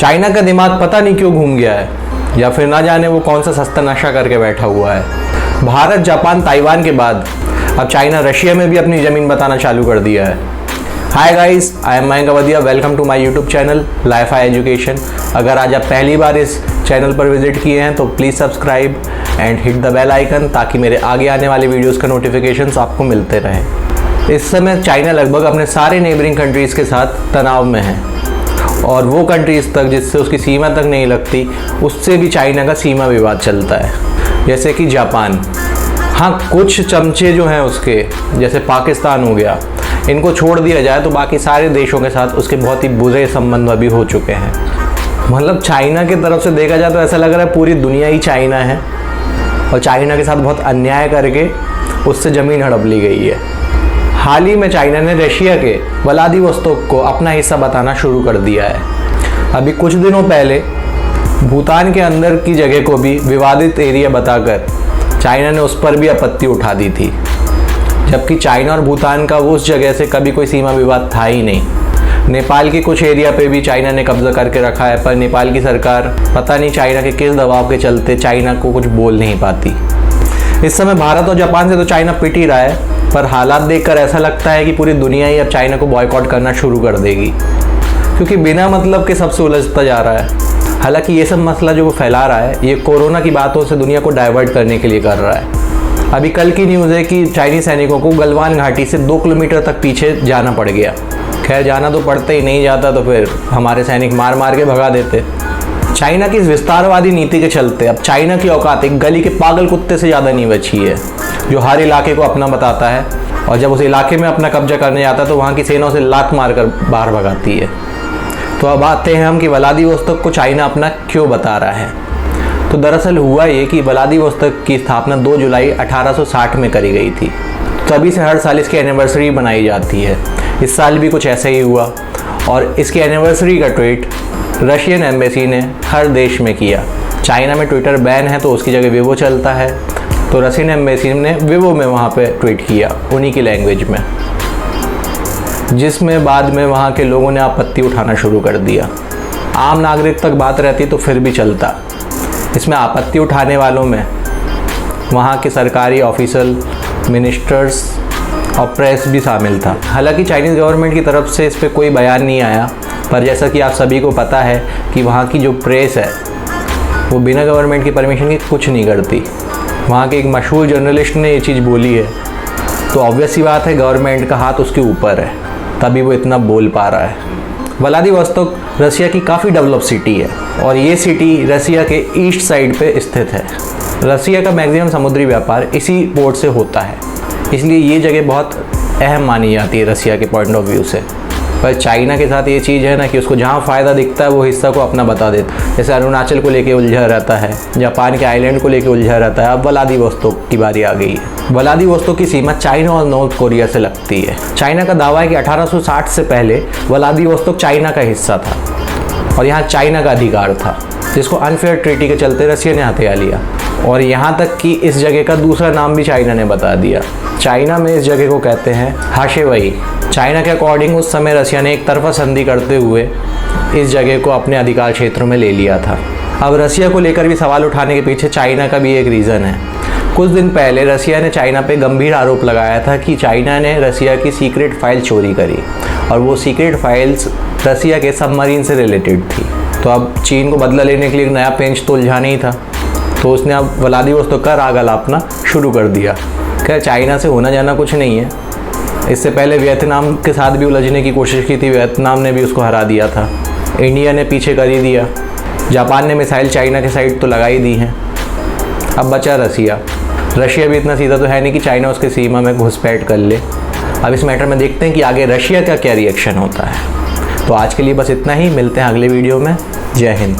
China का दिमाग पता नहीं क्यों घूम गया है, या फिर ना जाने वो कौन सा सस्ता नशा करके बैठा हुआ है। भारत, जापान, ताइवान के बाद अब चाइना रशिया में भी अपनी ज़मीन बताना चालू कर दिया है। Hi guys, I am Mayank Awadhiya, welcome to my YouTube channel life high education. अगर आज आप पहली बार इस चैनल पर विजिट किए हैं तो please subscribe and hit the bell icon, ताकि मेरे आगे आने वाले वीडियोस का नोटिफिकेशंस आपको मिलते रहें। इस समय चाइना लगभग अपने सारे नेबरिंग कंट्रीज़ के साथ तनाव में है, और वो कंट्रीज़ तक जिससे उसकी सीमा तक नहीं लगती, उससे भी चाइना का सीमा विवाद चलता है। जैसे कि जापान, हाँ कुछ चमचे जो हैं उसके, जैसे पाकिस्तान हो गया, इनको छोड़ दिया जाए तो बाकी सारे देशों के साथ उसके बहुत ही बुरे संबंध अभी हो चुके हैं। मतलब चाइना की तरफ से देखा जाए तो ऐसा लग रहा है पूरी दुनिया ही चाइना है, और चाइना के साथ बहुत अन्याय करके उससे ज़मीन हड़प ली गई है। हाल ही में चाइना ने रशिया के व्लादिवोस्तोक को अपना हिस्सा बताना शुरू कर दिया है। अभी कुछ दिनों पहले भूटान के अंदर की जगह को भी विवादित एरिया बताकर चाइना ने उस पर भी आपत्ति उठा दी थी, जबकि चाइना और भूटान का उस जगह से कभी कोई सीमा विवाद था ही नहीं। नेपाल के कुछ एरिया पे भी चाइना ने कब्जा करके रखा है, पर नेपाल की सरकार पता नहीं चाइना के किस दबाव के चलते चाइना को कुछ बोल नहीं पाती। इस समय भारत और जापान से तो चाइना पिट ही रहा है, पर हालात देखकर ऐसा लगता है कि पूरी दुनिया ही अब चाइना को बॉयकॉट करना शुरू कर देगी, क्योंकि बिना मतलब के सबसे उलझता जा रहा है। हालांकि ये सब मसला जो वो फैला रहा है, ये कोरोना की बातों से दुनिया को डाइवर्ट करने के लिए कर रहा है। अभी कल की न्यूज़ है कि चाइनीज सैनिकों को गलवान घाटी से 2 किलोमीटर तक पीछे जाना पड़ गया। खैर, जाना तो पड़ता ही, नहीं जाता तो फिर हमारे सैनिक मार मार के भगा देते। चाइना की इस विस्तारवादी नीति के चलते अब चाइना की औकात एक गली के पागल कुत्ते से ज़्यादा नहीं बची है, जो हर इलाके को अपना बताता है, और जब उस इलाके में अपना कब्जा करने जाता है तो वहाँ की सेनाओं से लात मारकर बाहर भगाती है। तो अब आते हैं हम कि व्लादिवोस्तोक को चाइना अपना क्यों बता रहा है। तो दरअसल हुआ ये कि व्लादिवोस्तोक की स्थापना 2 जुलाई 1860 में करी गई थी। तभी से हर साल इसकी एनिवर्सरी बनाई जाती है। इस साल भी कुछ ऐसा ही हुआ, और इसकी एनिवर्सरी का ट्वीट रशियन एम्बेसी ने हर देश में किया। चाइना में ट्विटर बैन है तो उसकी जगह विवो चलता है, तो रशियन एम्बेसी ने विवो में वहाँ पे ट्वीट किया उन्हीं की लैंग्वेज में, जिसमें बाद में वहाँ के लोगों ने आपत्ति उठाना शुरू कर दिया। आम नागरिक तक बात रहती तो फिर भी चलता, इसमें आपत्ति उठाने वालों में वहाँ के सरकारी ऑफिसर, मिनिस्टर्स और प्रेस भी शामिल था। हालांकि चाइनीज़ गवर्नमेंट की तरफ से इस पर कोई बयान नहीं आया, पर जैसा कि आप सभी को पता है कि वहाँ की जो प्रेस है वो बिना गवर्नमेंट की परमिशन के कुछ नहीं करती। वहाँ के एक मशहूर जर्नलिस्ट ने ये चीज़ बोली है, तो ऑब्वियस सी बात है गवर्नमेंट का हाथ उसके ऊपर है, तभी वो इतना बोल पा रहा है। व्लादिवोस्तोक रसिया की काफ़ी डेवलप सिटी है, और ये सिटी रसिया के ईस्ट साइड पे स्थित है। रसिया का मैक्सिमम समुद्री व्यापार इसी पोर्ट से होता है, इसलिए ये जगह बहुत अहम मानी जाती है रसिया के पॉइंट ऑफ व्यू से। पर चाइना के साथ ये चीज़ है ना कि उसको जहाँ फ़ायदा दिखता है वो हिस्सा को अपना बता देता है। जैसे अरुणाचल को लेके उलझा रहता है, जापान के आइलैंड को लेके उलझा रहता है। अब व्लादिवोस्तोक की बारी आ गई है। व्लादिवोस्तोक की सीमा चाइना और नॉर्थ कोरिया से लगती है। चाइना का दावा है कि 1860 से पहले व्लादिवोस्तोक चाइना का हिस्सा था, और यहाँ चाइना का अधिकार था, जिसको अनफेयर ट्रीटी के चलते रसिया ने हथिया लिया। और यहाँ तक कि इस जगह का दूसरा नाम भी चाइना ने बता दिया। चाइना में इस जगह को कहते हैं हाशेवई। चाइना के अकॉर्डिंग उस समय रसिया ने एक तरफा संधि करते हुए इस जगह को अपने अधिकार क्षेत्र में ले लिया था। अब रसिया को लेकर भी सवाल उठाने के पीछे चाइना का भी एक रीज़न है। कुछ दिन पहले रसिया ने चाइना पे गंभीर आरोप लगाया था कि चाइना ने रसिया की सीक्रेट फाइल चोरी करी, और वो सीक्रेट फाइल्स रसिया के सबमरीन से रिलेटेड थी। तो अब चीन को बदला लेने के लिए एक नया पेंच तो उलझाना ही था, तो उसने अब व्लादिवोस्तोक का राग अलापना शुरू कर दिया। खैर, चाइना से होना जाना कुछ नहीं है। इससे पहले वियतनाम के साथ भी उलझने की कोशिश की थी, वियतनाम ने भी उसको हरा दिया था। इंडिया ने पीछे कर ही दिया। जापान ने मिसाइल चाइना के साइड तो लगा ही दी हैं। अब बचा रसिया। रशिया भी इतना सीधा तो है नहीं कि चाइना उसके सीमा में घुसपैठ कर ले। अब इस मैटर में देखते हैं कि आगे रशिया का क्या रिएक्शन होता है। तो आज के लिए बस इतना ही, मिलते हैं अगले वीडियो में। जय हिंद।